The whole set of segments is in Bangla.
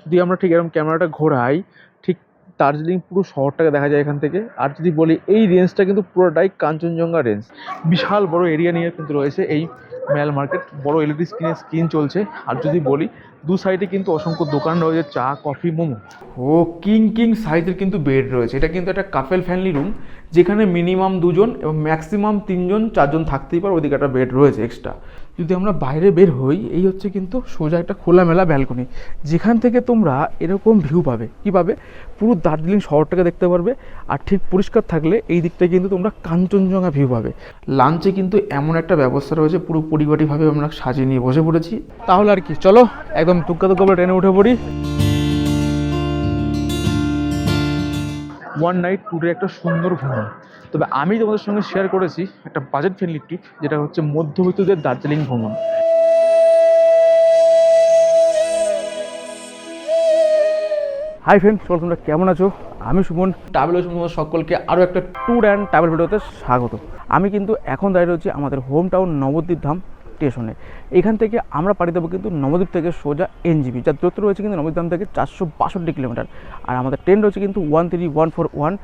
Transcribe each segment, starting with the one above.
যদি আমরা ঠিক এরকম ক্যামেরাটা ঘোরাই, ঠিক দার্জিলিং পুরো শহরটাকে দেখা যায় এখান থেকে। আর যদি বলি এই রেঞ্জটা কিন্তু পুরোটাই কাঞ্চনজঙ্ঘা রেঞ্জ। বিশাল বড় এরিয়া নিয়ে কিন্তু রয়েছে এই মেল মার্কেট, বড় এলইডি স্ক্রিন চলছে। আর যদি বলি দু সাইডে কিন্তু অসংখ্য দোকান রয়েছে, চা, কফি, মোমো। ও কিং সাইজের কিন্তু বেড রয়েছে। এটা কিন্তু একটা কাপেল ফ্যামিলি রুম, যেখানে মিনিমাম 2জন এবং ম্যাক্সিমাম 3জন 4জন থাকতেই পারে। ওইদিকে একটা বেড রয়েছে এক্সট্রা। যদি আমরা বাইরে বের হই, এই হচ্ছে কিন্তু সোজা একটা খোলামেলা ব্যালকনি, যেখান থেকে তোমরা এরকম ভিউ পাবে। কী পাবে? পুরো দার্জিলিং শহরটাকে দেখতে পারবে। আর ঠিক পরিষ্কার থাকলে এই দিকটায় কিন্তু তোমরা কাঞ্চনজঙ্ঘা ভিউ পাবে। লাঞ্চে কিন্তু এমন একটা ব্যবস্থা রয়েছে, পুরো পরিপাটিভাবে আমরা সাজিয়ে নিয়ে বসে পড়েছি। তাহলে আর কি, চলো একদম টুক্কা করে ট্রেনে উঠে পড়ি। ওয়ান নাইট ট্যুরে একটা সুন্দর ভ্রমণ। তবে আমি তোমাদের সঙ্গে শেয়ার করেছি একটা বাজেট ফ্রেন্ডলি ট্রিপ, যেটা হচ্ছে মধ্যবিত্তদের দার্জিলিং ভ্রমণ। হাই ফ্রেন্ড, তোমরা কেমন আছো? আমি সুমন, ট্রাভেল তোমাদের সকলকে আরও একটা ট্যুর অ্যান্ড ট্রাভেল ভিডিওতে স্বাগত। আমি কিন্তু এখন দাঁড়িয়ে রয়েছি আমাদের হোম টাউন নবদ্বীপ ধাম স্টেশনে। এখান থেকে আমরা পাড়ি দেবো কিন্তু নবদ্বীপ থেকে সোজা এনজিবি, যার দূরত্ব রয়েছে কিন্তু নবদ্বীপ ধাম থেকে 462 কিলোমিটার। আর আমাদের ট্রেন রয়েছে কিন্তু 13141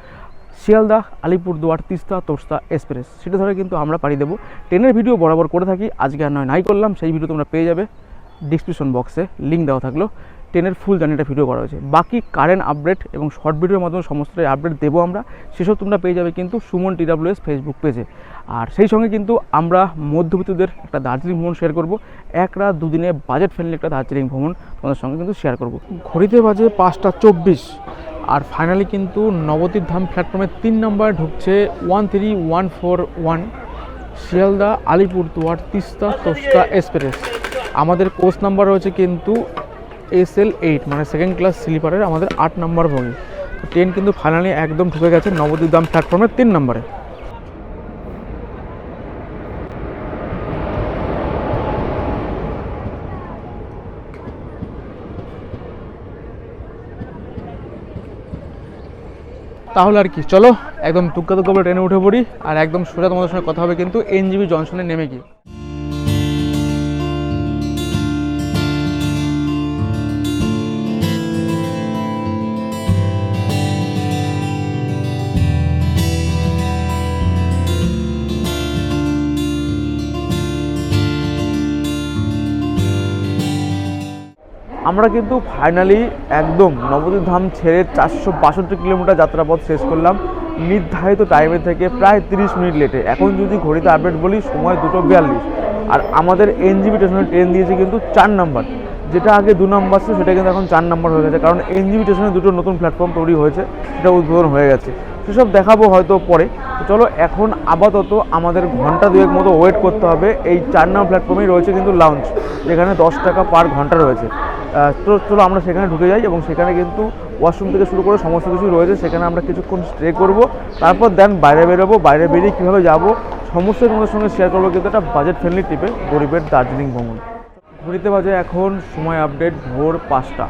শিয়ালদা, আলিপুরদুয়ার, তিস্তা, তোরস্তা এক্সপ্রেস। সেটা ধরে কিন্তু আমরা পাড়ি দেবো। ট্রেনের ভিডিও বরাবর করে থাকি, আজকে আর নয় নাই করলাম। সেই ভিডিও তোমরা পেয়ে যাবে ডিসক্রিপশন বক্সে, লিঙ্ক দেওয়া থাকলো। ট্রেনের ফুল জার্নিটা ভিডিও করা হয়েছে। বাকি কারেন্ট আপডেট এবং শর্ট ভিডিওর মাধ্যমে সমস্ত আপডেট দেবো আমরা, সেসব তোমরা পেয়ে যাবে কিন্তু সুমন TWS ফেসবুক পেজে। আর সেই সঙ্গে কিন্তু আমরা মধ্যবিত্তদের একটা দার্জিলিং ভ্রমণ শেয়ার করব। এক রাত দুদিনে বাজেট ফ্রেন্ডলি একটা দার্জিলিং ভ্রমণ তোমাদের সঙ্গে কিন্তু শেয়ার করব। ঘড়িতে বাজে 5টা 24। আর ফাইনালি কিন্তু নবদ্বীপ ধাম প্ল্যাটফর্মের 3 নম্বরে ঢুকছে 13141 শিয়ালদা, আলিপুরদুয়ার, তিস্তা, তোরস্তা এক্সপ্রেস। আমাদের কোচ নাম্বার রয়েছে কিন্তু SL8, মানে সেকেন্ড ক্লাস স্লিপারের আমাদের 8 নম্বর বগি। তো ট্রেন কিন্তু ফাইনালি একদম ঢুকে গেছে নবদ্বীপ ধাম প্ল্যাটফর্মের 3 নম্বরে। তাহলে আর কি, চলো একদম টুক্কা করে ট্রেনে উঠে পড়ি। আর একদম সোজা তোমাদের সঙ্গে কথা হবে কিন্তু NGB জংশনে নেমে গিয়ে। আমরা কিন্তু ফাইনালি একদম নবদ্বীপ ধাম ছেড়ে 462 কিলোমিটার যাত্রাপথ শেষ করলাম নির্ধারিত টাইমের থেকে প্রায় 30 মিনিট লেটে। এখন যদি ঘড়িতে আপডেট বলি, সময় 2:42। আর আমাদের NGB স্টেশনে ট্রেন দিয়েছে কিন্তু 4 নম্বর, যেটা আগে 2 নম্বর ছিল, সেটা কিন্তু এখন 4 নম্বর হয়ে গেছে। কারণ NGB স্টেশনে দুটো নতুন প্ল্যাটফর্ম তৈরি হয়েছে, সেটা উদ্বোধন হয়ে গেছে। সেসব দেখাবো হয়তো পরে। চলো এখন আপাতত আমাদের ঘন্টা 2 মতো ওয়েট করতে হবে। এই 4 নম্বর প্ল্যাটফর্মেই রয়েছে কিন্তু লাউঞ্জ, যেখানে 10 টাকা পার ঘন্টা রয়েছে। তো চলো আমরা সেখানে ঢুকে যাই, এবং সেখানে কিন্তু ওয়াশরুম থেকে শুরু করে সমস্ত কিছু রয়েছে। সেখানে আমরা কিছুক্ষণ স্টে করব, তারপর দেন বাইরে বেরোবো। বাইরে বেরিয়ে কীভাবে যাবো সমস্ত তোমাদের সঙ্গে শেয়ার করবো কিন্তু একটা বাজেট ফ্রেন্ডলি ট্রিপে গরিবের দার্জিলিং ভ্রমণ। ঘড়িতে বাজে এখন সময় আপডেট ভোর 5টা।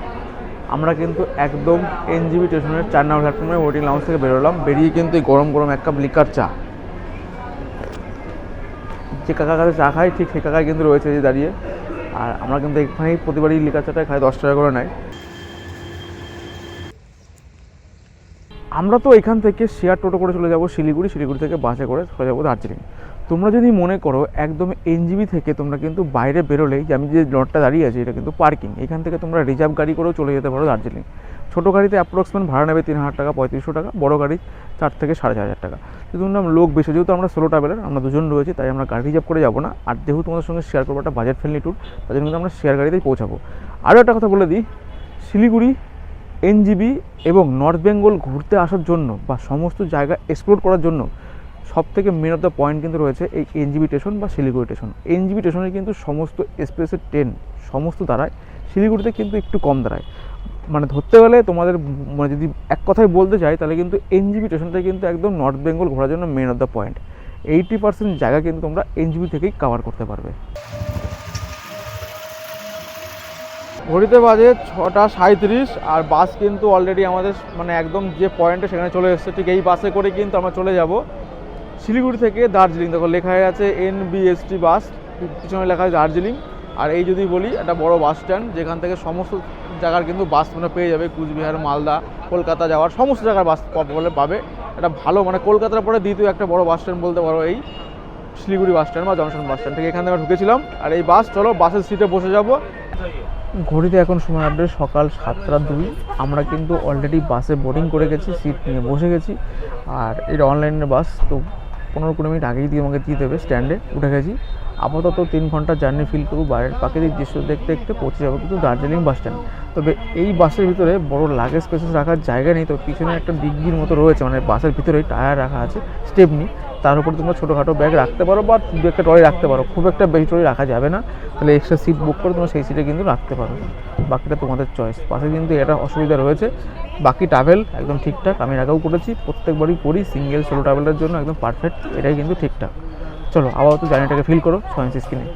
আমরা কিন্তু একদম NGB স্টেশনের 4 নম্বর প্ল্যাটফর্মে ওয়েটিং লাউঞ্জ থেকে বেরোলাম। বেরিয়ে কিন্তু এই গরম গরম 1 কাপ লিকার চা, যে কাকার কাছে চা খাই ঠিক সেই কাকাই কিন্তু রয়েছে যে দাঁড়িয়ে। আর আমরা কিন্তু এখানেই প্রতিবারই লিকার চাটা খাই, 10 টাকা করে নেয়। আমরা তো এখান থেকে শেয়ার টোটো করে চলে যাব শিলিগুড়ি, শিলিগুড়ি থেকে বাসে করে চলে যাবো দার্জিলিং। তোমরা যদি মনে করো একদম NGB থেকে তোমরা কিন্তু বাইরে বেরোলেই, যে আমি যে লটটা দাঁড়িয়ে আছি এটা কিন্তু পার্কিং, এখান থেকে তোমরা রিজার্ভ গাড়ি করেও চলে যেতে পারো দার্জিলিং। ছোটো গাড়িতে অ্যাপ্রক্সিমেট ভাড়া নেবে 3000 টাকা, 3500 টাকা। বড়ো গাড়ি 4 থেকে 4500 টাকা। যেহেতু লোক বেশি, যেহেতু আমরা সোলো ট্রাভেলার, আমরা 2জন রয়েছি, তাই আমরা গাড়ি রিজার্ভ করে যাবো না। আর যেহেতু তোমাদের সঙ্গে শেয়ার করবো একটা বাজেট ফ্রেন্ডলি ট্যুর, তার জন্য কিন্তু আমরা শেয়ার গাড়িতেই পৌঁছাবো। আরও একটা কথা বলে দিই, শিলিগুড়ি, NGB এবং নর্থ বেঙ্গল ঘুরতে আসার জন্য বা সমস্ত জায়গা এক্সপ্লোর করার জন্য সবথেকে মেন অফ দ্য পয়েন্ট কিন্তু রয়েছে এই NGB স্টেশন বা শিলিগুড়ি স্টেশন। NGB স্টেশনে কিন্তু সমস্ত এক্সপ্রেসের ট্রেন সমস্ত দাঁড়ায়, শিলিগুড়িতে কিন্তু একটু কম দাঁড়ায়। মানে ধরতে গেলে তোমাদের, মানে যদি এক কথায় বলতে চাই, তাহলে কিন্তু NGB স্টেশনটা কিন্তু একদম নর্থ বেঙ্গল ঘোরার জন্য মেন অফ দ্য পয়েন্ট। 80% জায়গা কিন্তু তোমরা NGB থেকেই কভার করতে পারবে। ঘড়িতে বাজে 6টা 37। আর বাস কিন্তু অলরেডি আমাদের মানে একদম যে পয়েন্টে সেখানে চলে এসেছে। ঠিক এই বাসে করে কিন্তু আমরা চলে যাব শিলিগুড়ি থেকে দার্জিলিং। দেখো লেখা আছে NBST বাস, পিছনে লেখা আছে দার্জিলিং। আর এই যদি বলি একটা বড় বাস স্ট্যান্ড, যেখান থেকে সমস্ত জায়গার কিন্তু বাস তোমরা পেয়ে যাবে, কুচবিহার, মালদা, কলকাতা যাওয়ার সমস্ত জায়গার বাস বলে পাবে। এটা ভালো, মানে কলকাতার পরে দ্বিতীয় একটা বড় বাস স্ট্যান্ড বলতে পারো এই শিলিগুড়ি বাস স্ট্যান্ড বা জংশন বাস স্ট্যান্ড থেকে। এখান থেকে ঢুকেছিলাম, আর এই বাস চলো বাসের সিটে বসে যাব। ঘড়িতে এখন সময় আপডেট সকাল 7:02। আমরা কিন্তু অলরেডি বাসে বোর্ডিং করে গেছি, সিট নিয়ে বসে গেছি। আর এটা অনলাইনের বাস, তো 15-20 মিনিট আগেই দিয়ে আমাকে দিয়ে দেবে, স্ট্যান্ডে উঠে গেছি। আপাতত 3 ঘন্টা জার্নি ফিল করব, বাইরের প্রাকৃতিক দৃশ্য দেখতে দেখতে পৌঁছে যাবো কিন্তু দার্জিলিং বাস স্ট্যান্ড। তবে এই বাসের ভিতরে বড় লাগেজ স্পেসেস রাখার জায়গা নেই, তো পিছনে একটা ডিগ্গির মতো রয়েছে, মানে বাসের ভিতরেই টায়ার রাখা আছে, স্টেপনি, তার উপর তোমরা ছোটোখাটো ব্যাগ রাখতে পারো বা দু একটা ট্রলি রাখতে পারো। খুব একটা বেশি ট্রলি রাখা যাবে না, তাহলে এক্সট্রা সিট বুক করে তোমরা সেই সিটে কিন্তু রাখতে পারো, বাকিটা তোমাদের চয়েস। পাশে কিন্তু এটা অসুবিধা রয়েছে, বাকি ট্রাভেল একদম ঠিকঠাক। আমি আগেও করেছি, প্রত্যেকবারই করি, সিঙ্গেল সোলো ট্রাভেলের জন্য একদম পারফেক্ট, এটাই কিন্তু ঠিকঠাক। চলো আপাতত জার্নিটাকে ফিল করো সয়েন্স স্ক্রিনে।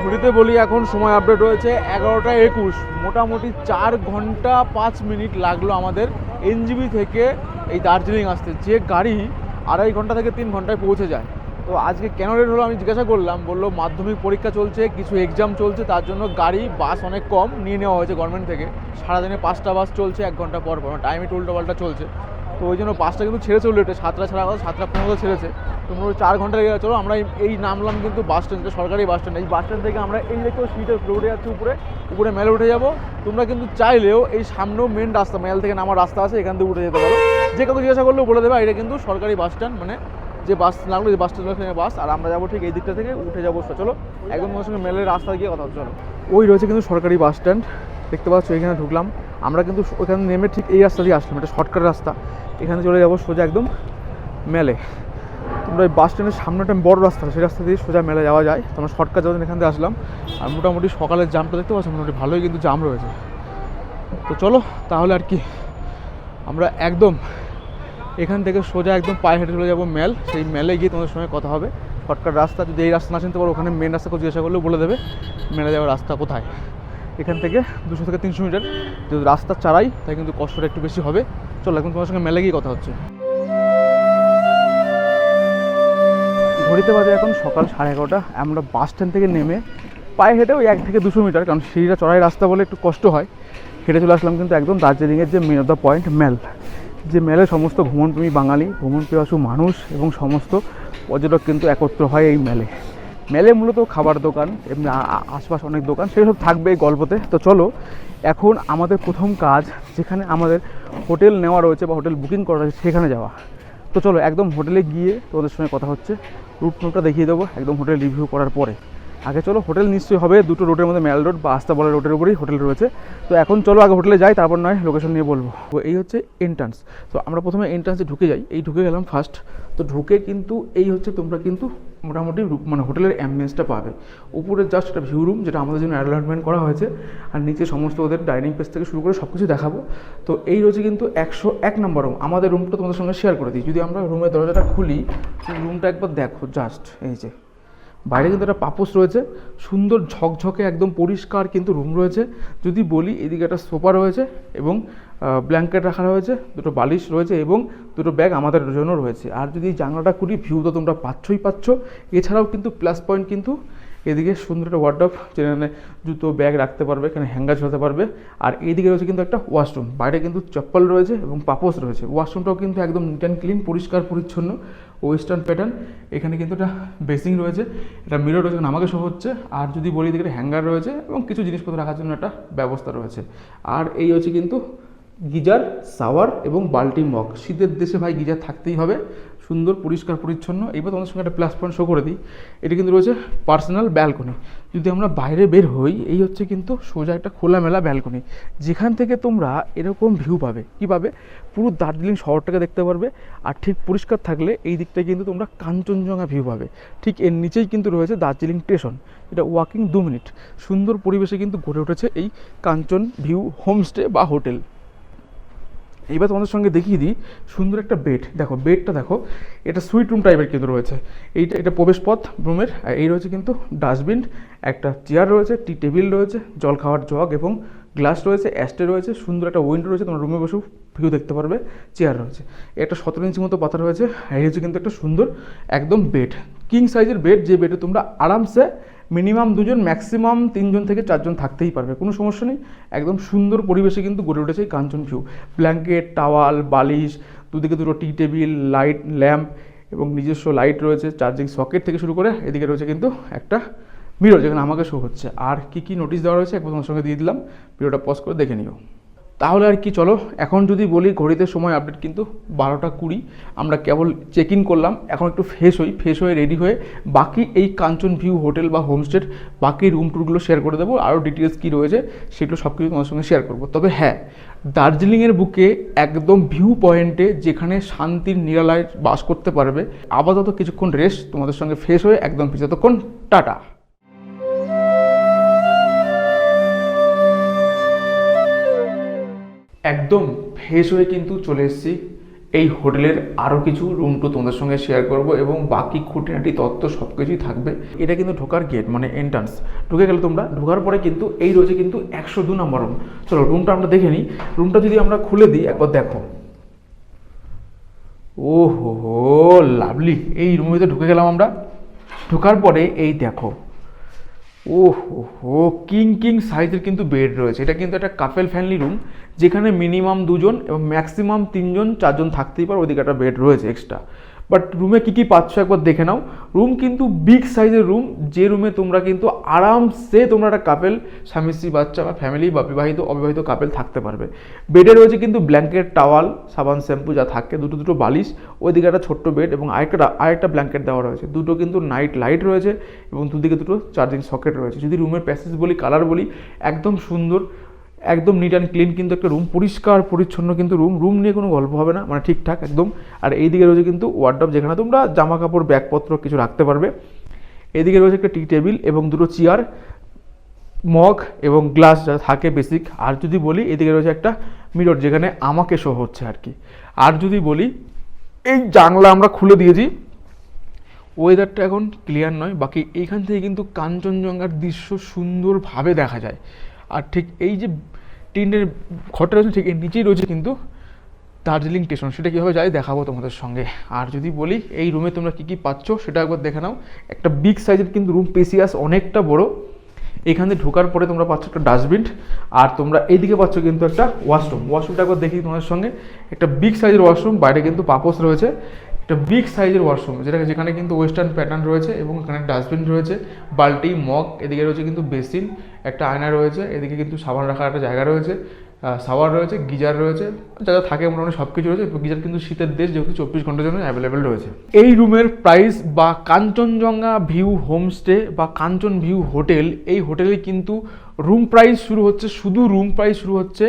ঘড়িতে বলি এখন সময় আপডেট হয়েছে 11:21। মোটামুটি 4 ঘন্টা 5 মিনিট লাগলো আমাদের এনজিবি থেকে এই দার্জিলিং আসতে। যে গাড়ি 2.5 ঘন্টা থেকে 3 ঘন্টায় পৌঁছে যায়। তো আজকে কেন লেট হলো আমি জিজ্ঞাসা করলাম, বললো মাধ্যমিক পরীক্ষা চলছে, কিছু এক্সাম চলছে, তার জন্য গাড়ি বাস অনেক কম নিয়ে নেওয়া হয়েছে গভর্নমেন্ট থেকে। সারাদিনে 5টা বাস চলছে 1 ঘন্টা পর পর, টাইম একটু উল্টোপাল্টা চলছে। তো ওই জন্য বাসটা কিন্তু ছেড়েছে লেটে, 7টা ছাড়া কথা 7:15 ছেড়েছে। তোমরা 4 ঘন্টা লেগে চলো। আমরা এই নামলাম কিন্তু বাস স্ট্যান্ড, সরকারি বাস স্ট্যান্ড। এই বাস স্ট্যান্ড থেকে আমরা এই দেখো সিটে উঠে যাচ্ছি, উপরে মেলে উঠে যাবো। তোমরা কিন্তু চাইলেও এই সামনেও মেন রাস্তা, মেল থেকে নামার রাস্তা আছে, এখান থেকে উঠে যেতে পারো। যে কাউকে জিজ্ঞাসা করলেও বলে দেবে এটা কিন্তু সরকারি বাস স্ট্যান্ড, মানে যে বাস লাগলো যে বাস স্ট্যান্ড বাস। আর আমরা যাবো ঠিক এই দিকটা থেকে উঠে যাবো। চলো একদম তোমার সঙ্গে মেলের রাস্তা গিয়ে কথা হচ্ছে। চলো, ওই রয়েছে কিন্তু সরকারি বাস স্ট্যান্ড, দেখতে পাচ্ছ। এখানে ঢুকলাম আমরা, কিন্তু ওখানে নেমে ঠিক এই রাস্তা দিয়ে আসলাম, এটা শর্টকাট রাস্তা। এখানে চলে যাবো সোজা একদম মেলে। তোমরা এই বাস স্ট্যান্ডের সামনে একটা বড় রাস্তা, সেই রাস্তা দিয়ে সোজা মেলে যাওয়া যায়। তোমরা শর্টকাট যাওয়া এখান থেকে আসলাম। আর মোটামুটি সকালের জামটা দেখতে পাচ্ছ, মোটামুটি ভালোই কিন্তু জাম রয়েছে। তো চলো তাহলে আর কি, আমরা একদম এখান থেকে সোজা একদম পায়ে হেঁটে চলে যাবো মেল। সেই মেলে গিয়ে তোমাদের সঙ্গে কথা হবে। শর্টকাট রাস্তা, যদি এই রাস্তা না চিনতে পারো ওখানে মেন রাস্তা জিজ্ঞাসা করলেও বলে দেবে মেলে যাওয়ার রাস্তা কোথায়। এখান থেকে 200 থেকে 300 মিটার, যদি রাস্তা চারাই তাই কিন্তু কষ্টটা একটু বেশি হবে। চলো এখন তোমার সঙ্গে মেলে গিয়ে কথা হচ্ছে। ঘড়িতে বাজে এখন সকাল 11:30। আমরা বাস স্ট্যান্ড থেকে নেমে পায়ে হেঁটে ওই 1 থেকে 200 মিটার, কারণ সিঁড়িটা চড়াই রাস্তা বলে একটু কষ্ট হয়, হেঁটে চলে আসলাম কিন্তু একদম দার্জিলিংয়ের যে মেন অফ দ্য পয়েন্ট মেল। যে মেলে সমস্ত ভ্রমণপ্রেমী বাঙালি, ভ্রমণ পিপাসু মানুষ এবং সমস্ত পর্যটক কিন্তু একত্র হয় এই মেলে। মেলে মূলত খাবার দোকান, এমনি আশপাশ অনেক দোকান, সেসব থাকবে এই গল্পতে। তো চলো এখন আমাদের প্রথম কাজ, যেখানে আমাদের হোটেল নেওয়া রয়েছে বা হোটেল বুকিং করা রয়েছে সেখানে যাওয়া। তো চলো একদম হোটেলে গিয়ে তোমাদের সঙ্গে কথা হচ্ছে, রুটটা দেখিয়ে দেবো একদম হোটেল রিভিউ করার পরে। আগে চলো, হোটেল নিশ্চয়ই হবে দুটো রোডের মধ্যে, মেল রোড বা আস্তাবলা রোডের উপরেই হোটেল রয়েছে। তো এখন চলো আগে হোটেলে যাই, তারপর নয় লোকেশন নিয়ে বলবো। তো এই হচ্ছে এন্ট্রান্স। তো আমরা প্রথমে এন্ট্রান্সে ঢুকে যাই, এই ঢুকে গেলাম ফার্স্ট। তো ঢুকে কিন্তু এই হচ্ছে তোমরা কিন্তু মোটামুটি মানে হোটেলের অ্যাম্বিয়েন্সটা পাবে। উপরে জাস্ট একটা ভিউ রুম, যেটা আমাদের জন্য অ্যারেঞ্জমেন্ট করা হয়েছে, আর নিচে সমস্ত ওদের ডাইনিং প্লেস থেকে শুরু করে সব কিছু দেখাবো। তো এই রয়েছে কিন্তু 101 নম্বর রুম। আমাদের রুমটা তোমাদের সঙ্গে শেয়ার করে দিই। যদি আমরা রুমের দরজাটা খুলি, রুমটা একবার দেখো, জাস্ট এই যে বাইরে কিন্তু একটা পাপোশ রয়েছে, সুন্দর ঝকঝকে একদম পরিষ্কার কিন্তু রুম রয়েছে। যদি বলি এদিকে একটা সোফা রয়েছে এবং ব্ল্যাঙ্কেট রাখা রয়েছে, দুটো বালিশ রয়েছে এবং দুটো ব্যাগ আমাদের জন্য রয়েছে। আর যদি জানলাটা খুলি, ভিউ তো তোমরা পাচ্ছ। এছাড়াও কিন্তু প্লাস পয়েন্ট কিন্তু এদিকে সুন্দর একটা ওয়ার্ডরোব, যেখানে জুতো ব্যাগ রাখতে পারবে, এখানে হ্যাঙ্গার ঝোলাতে পারবে। আর এইদিকে রয়েছে কিন্তু একটা ওয়াশরুম, বাইরে কিন্তু চপ্পল রয়েছে এবং পাপোশ রয়েছে। ওয়াশরুমটাও কিন্তু একদম নিট অ্যান্ড ক্লিন, পরিষ্কার পরিচ্ছন্ন, ওয়েস্টার্ন প্যাটার্ন। এখানে কিন্তু একটা বেসিং রয়েছে, এটা মিরর রয়েছে, আমাকে শো হচ্ছে। আর যদি বলি এদিকে হ্যাঙ্গার রয়েছে এবং কিছু জিনিসপত্র রাখার জন্য একটা ব্যবস্থা রয়েছে। আর এই হচ্ছে কিন্তু গিজার, শাওয়ার এবং বাল্টি মগ। শীতের দেশে ভাই গিজার থাকতেই হবে, সুন্দর পরিষ্কার পরিচ্ছন্ন। এইবার তোমাদের সঙ্গে একটা প্লাস পয়েন্ট শো করে দিই, এটা কিন্তু রয়েছে পার্সোনাল ব্যালকনি। যদি আমরা বাইরে বের হই, এই হচ্ছে কিন্তু সোজা একটা খোলামেলা ব্যালকনি, যেখান থেকে তোমরা এরকম ভিউ পাবে। কী পাবে? পুরো দার্জিলিং শহরটাকে দেখতে পারবে। আর ঠিক পরিষ্কার থাকলে এই দিকটায় কিন্তু তোমরা কাঞ্চনজঙ্ঘা ভিউ পাবে। ঠিক এর নিচেই কিন্তু রয়েছে দার্জিলিং স্টেশন, এটা ওয়াকিং 2 মিনিট। সুন্দর পরিবেশে কিন্তু গড়ে উঠেছে এই কাঞ্চন ভিউ হোমস্টে বা হোটেল। এইবার তোমাদের সঙ্গে দেখিয়ে দিই সুন্দর একটা বেড। দেখো বেডটা দেখো, এটা সুইট রুম টাইপের কিন্তু রয়েছে। এটা প্রবেশ পথ রুমের। এই রয়েছে কিন্তু ডাস্টবিন, একটা চেয়ার রয়েছে, টি টেবিল রয়েছে, জল খাওয়ার জগ এবং গ্লাস রয়েছে, অ্যাস্টে রয়েছে, সুন্দর একটা উইন্ডো রয়েছে, তোমার রুমে বসেও ভিউ দেখতে পারবে, চেয়ার রয়েছে, একটা 17 ইঞ্চি মতো পাতা রয়েছে। এই হচ্ছে কিন্তু একটা সুন্দর একদম বেড, কিং সাইজের বেড, যে বেডে তোমরা আরামসে মিনিমাম 2 জন, ম্যাক্সিমাম 3 জন থেকে 4 জন থাকতেই পারবে, কোনো সমস্যা নেই। একদম সুন্দর পরিবেশে কিন্তু গড়ে উঠেছে এই কাঞ্চন ভিউ। ব্ল্যাঙ্কেট, টাওয়াল, বালিশ, দুদিকে দুটো টি টেবিল, লাইট, ল্যাম্প এবং নিজস্ব লাইট রয়েছে, চার্জিং সকেট থেকে শুরু করে এদিকে রয়েছে কিন্তু একটা মিরর যেখানে আমাকে শো হচ্ছে। আর কি কি নোটিশ দেওয়া রয়েছে একবার তোমার সঙ্গে দিয়ে দিলাম, ভিডিওটা পজ করে দেখে নিও। তাহলে আর কি, চলো এখন যদি বলি ঘড়িতে সময় আপডেট কিন্তু 12টা 20। আমরা কেবল চেক ইন করলাম, এখন একটু ফ্রেশ হয়ে রেডি হয়ে বাকি এই কাঞ্চন ভিউ হোটেল বা হোমস্টের বাকি রুম টুরগুলো শেয়ার করে দেবো। আরও ডিটেলস কী রয়েছে সেগুলো সব কিছু তোমার সঙ্গে শেয়ার করবো। তবে হ্যাঁ, দার্জিলিংয়ের বুকে একদম ভিউ পয়েন্টে যেখানে শান্তির নিরালায় বাস করতে পারবে, আপাতত কিছুক্ষণ রেস্ট, তোমাদের সঙ্গে ফ্রেশ হয়ে একদম ততক্ষণ টাটা। একদম ফ্রেশ হয়ে কিন্তু চলে এসেছি এই হোটেলের আরও কিছু রুম টু তোমাদের সঙ্গে শেয়ার করব এবং বাকি খুঁটিনাটি তথ্য সব কিছুই থাকবে। এটা কিন্তু ঢোকার গেট, মানে এন্ট্রান্স। ঢুকে গেলে তোমরা, ঢোকার পরে কিন্তু এই রয়েছে কিন্তু 102 নম্বর রুম। চলো রুমটা আমরা দেখে নিই। রুমটা যদি আমরা খুলে দিই একবার দেখো, ও হো লাভলি। এই রুমের ভিতরে ঢুকে গেলাম আমরা। ঢোকার পরে এই দেখো, ও হো কিং সাইজের কিন্তু বেড রয়েছে। এটা কিন্তু একটা কাপেল ফ্যামিলি রুম, যেখানে মিনিমাম 2 জন এবং ম্যাক্সিমাম 3 জন 4 জন থাকতেই পারে। ওইদিকে একটা বেড রয়েছে এক্সট্রা। বাট রুমে কী কী পাচ্ছ একবার দেখে নাও। রুম কিন্তু বিগ সাইজের রুম, যে রুমে তোমরা কিন্তু আরামসে তোমরা একটা কাপেল, স্বামী স্ত্রী, বাচ্চা বা ফ্যামিলি বা বিবাহিত অবিবাহিত কাপেল থাকতে পারবে। বেডে রয়েছে কিন্তু ব্ল্যাঙ্কেট, টাওয়াল, সাবান, শ্যাম্পু যা থাকে, দুটো বালিশ, ওইদিকে একটা ছোট্ট বেড এবং আরেকটা ব্ল্যাঙ্কেট দেওয়া রয়েছে। দুটো কিন্তু নাইট লাইট রয়েছে এবং দুদিকে দুটো চার্জিং সকেট রয়েছে। যদি রুমের প্যাসেজ বলি, কালার বলি, একদম সুন্দর, একদম নিট অ্যান্ড ক্লিন কিন্তু একটা রুম, পরিষ্কার পরিচ্ছন্ন কিন্তু রুম নিয়ে কোনো গল্প হবে না, মানে ঠিকঠাক একদম। আর এইদিকে রয়েছে কিন্তু ওয়ার্ডরোব, যেখানে তোমরা জামা কাপড়, ব্যাগপত্র কিছু রাখতে পারবে। এদিকে রয়েছে একটা টি টেবিল এবং দুটো চেয়ার, মগ এবং গ্লাস যা থাকে বেসিক। আর যদি বলি এদিকে রয়েছে একটা মিরর, যেখানে আমাকে শো হচ্ছে আর কি। আর যদি বলি এই জানলা আমরা খুলে দিয়েছি, ওয়েদারটা এখন ক্লিয়ার নয়, বাকি এইখান থেকে কিন্তু কাঞ্চনজঙ্ঘার দৃশ্য সুন্দরভাবে দেখা যায়। আর ঠিক এই যে টিনের ঘরটা রয়েছে ঠিক এর নিচেই রয়েছে কিন্তু দার্জিলিং স্টেশন। সেটা কীভাবে যায় দেখাবো তোমাদের সঙ্গে। আর যদি বলি এই রুমে তোমরা কী কী পাচ্ছ সেটা একবার দেখে নাও। একটা বিগ সাইজের কিন্তু রুম, স্পেসিয়াস, অনেকটা বড়। এখানে ঢোকার পরে তোমরা পাচ্ছ একটা ডাস্টবিন, আর তোমরা এইদিকে পাচ্ছ কিন্তু একটা ওয়াশরুমটা একবার দেখি তোমাদের সঙ্গে। একটা বিগ সাইজের ওয়াশরুম, বাইরে কিন্তু পাপোস রয়েছে। একটা বিগ সাইজের ওয়াশরুম, যেখানে কিন্তু ওয়েস্টার্ন প্যাটার্ন রয়েছে এবং এখানে ডাস্টবিন রয়েছে, বালতি, মগ, এদিকে রয়েছে কিন্তু বেসিন, একটা আয়না রয়েছে, এদিকে কিন্তু সাবান রাখার একটা জায়গা রয়েছে, শাওয়ার রয়েছে, গিজার রয়েছে, যা থাকে মোটামুটি সব কিছু রয়েছে। গিজার কিন্তু শীতের দেশ, যেহেতু 24 ঘন্টার জন্য অ্যাভেলেবেল রয়েছে। এই রুমের প্রাইস বা কাঞ্চনজঙ্ঘা ভিউ হোমস্টে বা কাঞ্চন ভিউ হোটেল, এই হোটেলে কিন্তু রুম প্রাইস শুরু হচ্ছে, শুধু রুম প্রাইস শুরু হচ্ছে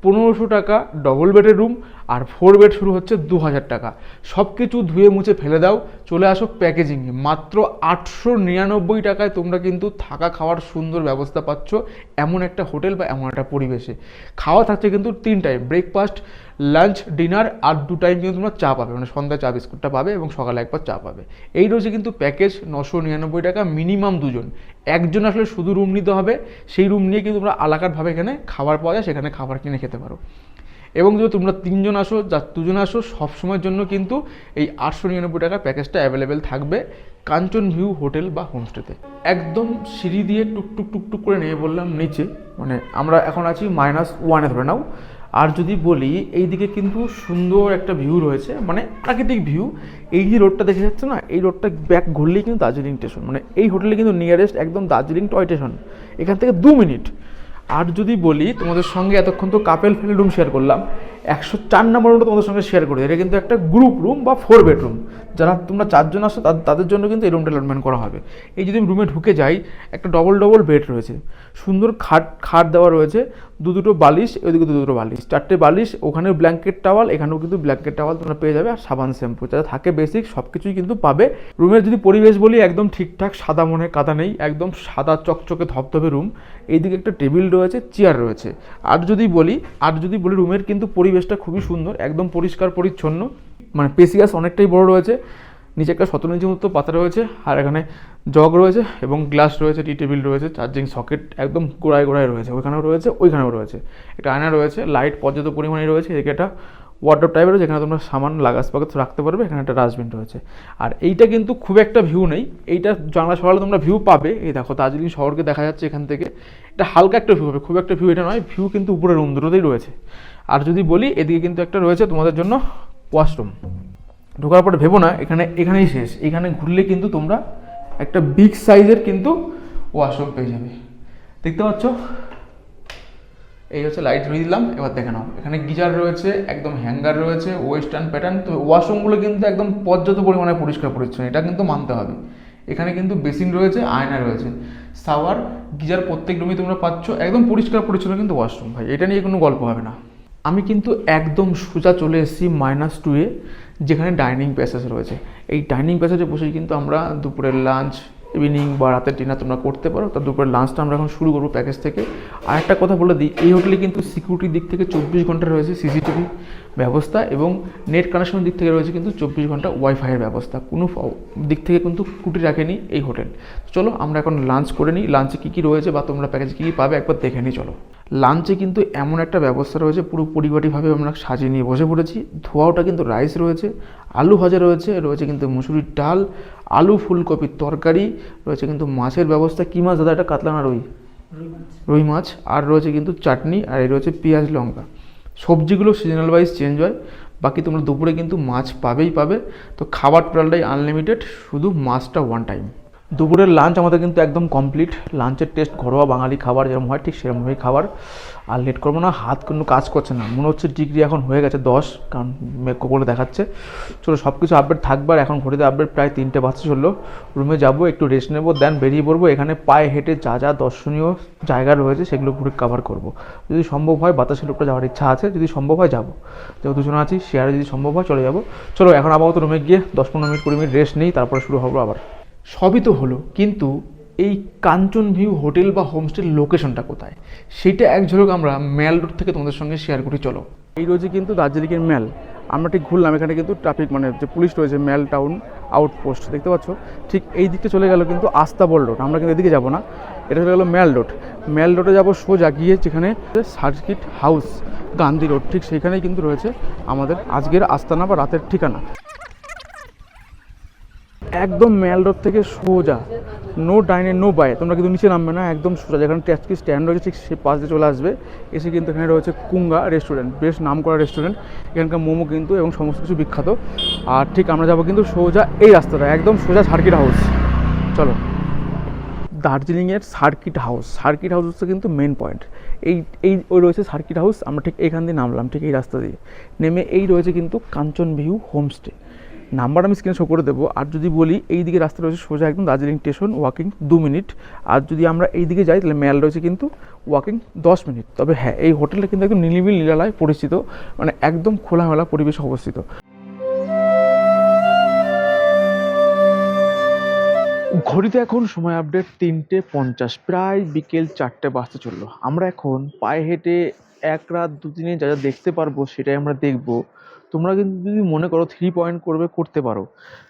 1500 টাকা ডবল বেডের রুম, আর 4 বেড শুরু হচ্ছে 2000 টাকা। সব কিছু ধুয়ে মুছে ফেলে দাও, চলে আসো প্যাকেজিংয়ে। মাত্র 899 টাকায় তোমরা কিন্তু থাকা খাওয়ার সুন্দর ব্যবস্থা পাচ্ছ এমন একটা হোটেল বা এমন একটা পরিবেশে। খাওয়া থাকছে কিন্তু 3 টাইম, ব্রেকফাস্ট, লাঞ্চ, ডিনার, আর 2 টাইম কিন্তু তোমরা চা পাবে, মানে সন্ধ্যায় চা বিস্কুটটা পাবে এবং সকালে একবার চা পাবে। এই রয়েছে কিন্তু প্যাকেজ 999 টাকা, মিনিমাম 2 জন। একজন আসলে শুধু রুম নিতে হবে, সেই রুম নিয়ে কিন্তু তোমরা আলাকাটভাবে এখানে খাবার পাওয়া যায়, সেখানে খাবার কিনে খেতে পারো। এবং যদি তোমরা 3 জন আসো, যা 2 জন আসো, সবসময়ের জন্য কিন্তু এই 899 টাকার প্যাকেজটা অ্যাভেলেবেল থাকবে কাঞ্চন ভিউ হোটেল বা হোমস্টেতে। একদম সিঁড়ি দিয়ে টুকটুক করে নিয়ে বললাম নিচে, মানে আমরা এখন আছি -1-এ ধরে নাও। আর যদি বলি এইদিকে কিন্তু সুন্দর একটা ভিউ রয়েছে, মানে প্রাকৃতিক ভিউ। এই যে রোডটা দেখে যাচ্ছে না, এই রোডটা ব্যাক ঘুরলেই কিন্তু দার্জিলিং স্টেশন, মানে এই হোটেলে কিন্তু নিয়ারেস্ট একদম দার্জিলিং টয় স্টেশন, এখান থেকে 2 মিনিট। আর যদি বলি তোমাদের সঙ্গে এতক্ষণ তো কাপেল ফ্যামিলি রুম শেয়ার করলাম, 104 নম্বর রুমটা তোমাদের সঙ্গে শেয়ার করি। এটা কিন্তু একটা গ্রুপ রুম বা 4 বেডরুম। যারা তোমরা 4 জন আসো তাদের জন্য কিন্তু এই রুমটা অ্যালটমেন্ট করা হবে। এই যদি আমি রুমে ঢুকে যাই, একটা ডবল বেড রয়েছে, সুন্দর খাট দেওয়া রয়েছে, দুটো বালিশ, ওইদিকে দুটো বালিশ, 4টে বালিশ, ওখানে ব্ল্যাঙ্কেট টাওয়াল, এখানেও কিন্তু ব্ল্যাঙ্কেট টাওয়াল তোমরা পেয়ে যাবে, আর সাবান শ্যাম্পু যা থাকে বেসিক সব কিছুই কিন্তু পাবে। রুমের যদি পরিবেশ বলি একদম ঠিকঠাক, সাদা মনে কাদা নেই, একদম সাদা চকচকে ধপধপে রুম। এইদিকে একটা টেবিল রয়েছে, চেয়ার রয়েছে। আর যদি বলি রুমের কিন্তু পরিবেশটা খুবই সুন্দর, একদম পরিষ্কার পরিচ্ছন্ন, মানে পেসিয়াস অনেকটাই বড় রয়েছে। নিচে একটা 17 ইঞ্চি মতো পাতা রয়েছে, আর এখানে জগ রয়েছে এবং গ্লাস রয়েছে, টি টেবিল রয়েছে, চার্জিং সকেট একদম গোড়ায় গোড়ায় রয়েছে, ওইখানেও রয়েছে, ওইখানেও রয়েছে। একটা আয়না রয়েছে, লাইট পর্যাপ্ত পরিমাণে রয়েছে। এদিকে একটা ওয়ার্ডরোব টাইপের রয়েছে, যেখানে তোমরা সামান লাগাজ পাকাজ রাখতে পারবে। এখানে একটা ডাস্টবিন রয়েছে। আর এইটা কিন্তু খুব একটা ভিউ নেই, এইটা জানলা সকালে তোমরা ভিউ পাবে। এই দেখো দার্জিলিং শহরকে দেখা যাচ্ছে এখান থেকে, এটা হালকা একটা ভিউ হবে, খুব একটা ভিউ এটা নয়। ভিউ কিন্তু উপরে রুম দুটোতেই রয়েছে। আর যদি বলি এদিকে কিন্তু একটা রয়েছে তোমাদের জন্য ওয়াশরুম। ঢোকার পরে ভেবো না এখানেই শেষ, এখানে ঘুরলে কিন্তু তোমরা একটা বিগ সাইজের কিন্তু ওয়াশরুম পেয়ে যাবে। দেখতে পাচ্ছ, এই হচ্ছে লাইট ধরিয়ে দিলাম। এবার দেখে নাও, এখানে গিজার রয়েছে, একদম হ্যাঙ্গার রয়েছে, ওয়েস্টার্ন প্যাটার্ন। তো ওয়াশরুমগুলো কিন্তু একদম পর্যাপ্ত পরিমাণে পরিষ্কার পরিচ্ছন্ন, এটা কিন্তু মানতে হবে। এখানে কিন্তু বেসিন রয়েছে, আয়না রয়েছে, শাওয়ার, গিজার প্রত্যেক রুমে তোমরা পাচ্ছ, একদম পরিষ্কার পরিচ্ছন্ন কিন্তু ওয়াশরুম। ভাই এটা নিয়ে কোনো গল্প হবে না। আমি কিন্তু একদম সোজা চলে এসেছি -2-এ, যেখানে ডাইনিং প্যাসেজ রয়েছে। এই ডাইনিং প্যাসেজে বসেই কিন্তু আমরা দুপুরের লাঞ্চ, ইভিনিং বা রাতের ডিনার তোমরা করতে পারো। তার দুপুরের লাঞ্চটা আমরা এখন শুরু করবো প্যাকেজ থেকে। আর একটা কথা বলে দিই, এই হোটেলে কিন্তু সিকিউরিটির দিক থেকে 24 ঘন্টা রয়েছে সিসিটিভি ব্যবস্থা, এবং নেট কানেকশনের দিক থেকে রয়েছে কিন্তু 24 ঘন্টা ওয়াইফাইয়ের ব্যবস্থা। কোনো দিক থেকে কিন্তু ত্রুটি রাখেনি এই হোটেল। চলো আমরা এখন লাঞ্চ করে নিই। লাঞ্চে কী কী রয়েছে বা তোমরা প্যাকেজে কী কী পাবে একবার দেখে নিই চলো। লাঞ্চে কিন্তু এমন একটা ব্যবস্থা রয়েছে, পুরো পরিপাটিভাবে আমরা সাজিয়ে নিয়ে বসে পড়েছি। ধোয়াওটা কিন্তু রাইস রয়েছে, আলু ভাজা রয়েছে, রয়েছে কিন্তু মুসুরির ডাল, আলু ফুলকপির তরকারি, রয়েছে কিন্তু মাছের ব্যবস্থা। কী মাছ দাদা এটা? কাতলা না রুই? রুই মাছ। আর রয়েছে কিন্তু চাটনি, আর এই রয়েছে পেঁয়াজ লঙ্কা। সবজিগুলো সিজনাল ওয়াইজ চেঞ্জ হয়, বাকি তোমরা দুপুরে কিন্তু মাছ পাবেই পাবে। তো খাবার টোটালটাই আনলিমিটেড, শুধু মাছটা ওয়ান টাইম। দুপুরের লাঞ্চ আমাদের কিন্তু একদম কমপ্লিট। লাঞ্চের টেস্ট ঘরোয়া বাঙালি খাবার যেরকম হয় ঠিক সেরকমভাবেই খাবার। আর লেট করবো না, হাত কিন্তু কাজ করছে না, মনে হচ্ছে ডিগ্রি এখন হয়ে গেছে 10, কারণ মেকো করে দেখাচ্ছে। চলো সব কিছু আপডেট থাকবে। আর এখন ঘড়িতে আপডেট প্রায় 3টে বাজতে চললো। রুমে যাবো, একটু রেস্ট নেবো, দেন বেরিয়ে পড়বো। এখানে পায়ে হেঁটে যা যা দর্শনীয় জায়গা রয়েছে সেগুলো ঘুরে কভার করবো। যদি সম্ভব হয় বাতাসের লোকটা যাওয়ার ইচ্ছা আছে, যদি সম্ভব হয় যাবো। যেহেতু দুজনে আছি শেয়ারে, যদি সম্ভব হয় চলে যাবো। চলো এখন আপাতত রুমে গিয়ে 10-15 মিনিট 20 মিনিট রেস্ট নিই, তারপরে শুরু হবো আবার। সবই তো হলো, কিন্তু এই কাঞ্চন ভিউ হোটেল বা হোমস্টের লোকেশনটা কোথায় সেটা এক ঝলক আমরা ম্যাল রোড থেকে তোমাদের সঙ্গে শেয়ার করি চলো। এই রয়েছে কিন্তু দার্জিলিংয়ের ম্যাল। আমরা ঠিক ঘুরলাম, এখানে কিন্তু ট্রাফিক মানে যে পুলিশ রয়েছে, ম্যাল টাউন আউটপোস্ট দেখতে পাচ্ছ। ঠিক এই দিকটা চলে গেল কিন্তু আস্তাবল রোড, আমরা কিন্তু এদিকে যাবো না, এটা চলে গেলো ম্যাল রোড। ম্যাল রোডে যাবো সোজা গিয়ে, যেখানে সার্কিট হাউস গান্ধী রোড, ঠিক সেইখানেই কিন্তু রয়েছে আমাদের আজকের আস্তানা বা রাতের ঠিকানা। একদম ম্যাল রোড থেকে সোজা, নো ডাইনে নো বাই, তোমরা কিন্তু নিচে নামবে না, একদম সোজা যেখানে ট্যাক্সি স্ট্যান্ড রয়েছে ঠিক সেই পাশ দিয়ে চলে আসবে। এসে কিন্তু এখানে রয়েছে কুঙ্গা রেস্টুরেন্ট, বেশ নাম করা রেস্টুরেন্ট। এখানকার মোমো কিন্তু এবং সমস্ত কিছু বিখ্যাত। আর ঠিক আমরা যাবো কিন্তু সোজা এই রাস্তাটা, একদম সোজা সার্কিট হাউস। চলো, দার্জিলিংয়ের সার্কিট হাউস হচ্ছে কিন্তু মেন পয়েন্ট। ওই রয়েছে সার্কিট হাউস, আমরা ঠিক এখান দিয়ে নামলাম, ঠিক এই রাস্তা দিয়ে নেমে এই রয়েছে কিন্তু কাঞ্চন ভিউ হোমস্টে। নাম্বার আমি স্ক্রিনে শো করে দেবো। আর যদি বলি এই দিকে রাস্তা রয়েছে সোজা একদম দার্জিলিং স্টেশন, ওয়াকিং 2 মিনিট। আর যদি আমরা এই দিকে যাই তাহলে ম্যাল রয়েছে কিন্তু ওয়াকিং 10 মিনিট। তবে হ্যাঁ, এই হোটেলটা কিন্তু একদম নিরিবিল নিরালায় পরিচিত, মানে একদম খোলামেলা পরিবেশে অবস্থিত। ঘড়িতে এখন সময় আপডেট 3:50, প্রায় বিকেল 4টে বাজতে চললো। আমরা এখন পায়ে হেঁটে 1 রাত 2 দিনে যা যা দেখতে পারবো সেটাই আমরা দেখবো। তোমরা কিন্তু যদি মনে করো 3 পয়েন্ট করতে পারো।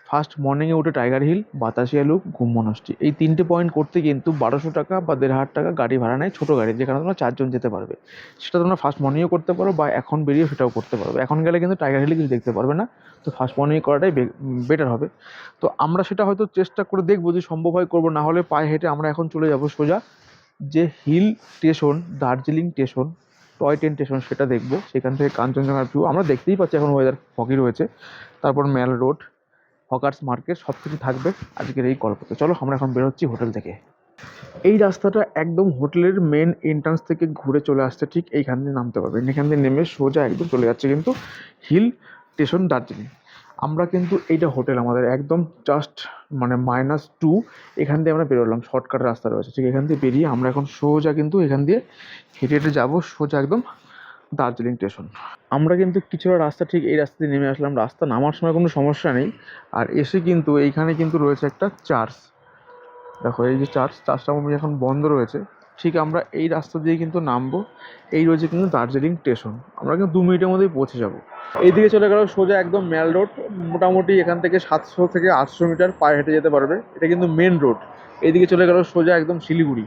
ফার্স্ট মর্নিংয়ে উঠে টাইগার হিল, বাতাসিয়া লুপ, ঘুম মনাস্ট্রি, এই 3টে পয়েন্ট করতে কিন্তু 1200 টাকা বা 1500 টাকা গাড়ি ভাড়া নেয়, ছোটো গাড়ি, যেখানে তোমরা 4 জন যেতে পারবে। সেটা তোমরা ফার্স্ট মর্নিংও করতে পারো বা এখন বেরিয়ে সেটাও করতে পারবে। এখন গেলে কিন্তু টাইগার হিলে কিছু দেখতে পারবে না, তো ফার্স্ট মর্নিং করাটাই বেটার হবে। তো আমরা সেটা হয়তো চেষ্টা করে দেখবো, যদি সম্ভব হয় করবো, না হলে পায়ে হেঁটে আমরা এখন চলে যাবো সোজা যে hill station, Darjeeling station, toy train station, সেটা দেখবো। সেখান থেকে কাঞ্চনজঙ্ঘার ভিউ আমরা দেখতেই পাচ্ছি, এখন ওয়েদার ফগি রয়েছে। তারপর ম্যাল রোড, হকার্স মার্কেট, সব কিছু থাকবে আজকের এই গল্পতে। চলো আমরা এখন বেরোচ্ছি হোটেল থেকে। এই রাস্তাটা একদম হোটেলের মেন এন্ট্রান্স থেকে ঘুরে চলে আসছে, ঠিক এইখান দিয়ে নামতে পারবে। এখান দিয়ে নেমে সোজা একদম চলে যাচ্ছে কিন্তু হিল স্টেশন দার্জিলিং। আমরা কিন্তু এইটা হোটেল আমাদের একদম জাস্ট মানে -2 এখান দিয়ে আমরা বেরোলাম, শর্টকাট রাস্তা রয়েছে, ঠিক এখান দিয়ে বেরিয়ে আমরা এখন সোজা কিন্তু এখান দিয়ে হেঁটে হেঁটে যাবো সোজা একদম দার্জিলিং স্টেশন। আমরা কিন্তু কিছুটা রাস্তা ঠিক এই রাস্তা দিয়ে নেমে আসলাম, রাস্তা নামার সময় কোনো সমস্যা নেই। আর এসে কিন্তু এইখানে কিন্তু রয়েছে একটা চার্চ, দেখো এই যে চার্চটা এখন বন্ধ রয়েছে। ঠিক আমরা এই রাস্তা দিয়ে কিন্তু নামবো, এই রয়েছে কিন্তু দার্জিলিং স্টেশন। আমরা কিন্তু 2 মিনিটের মধ্যেই পৌঁছে যাব। এইদিকে চলে গেল সোজা একদম ম্যাল রোড, মোটামুটি এখান থেকে 700 থেকে 800 মিটার পায়ে হেঁটে যেতে পারবে, এটা কিন্তু মেন রোড। এইদিকে চলে গেল সোজা একদম শিলিগুড়ি।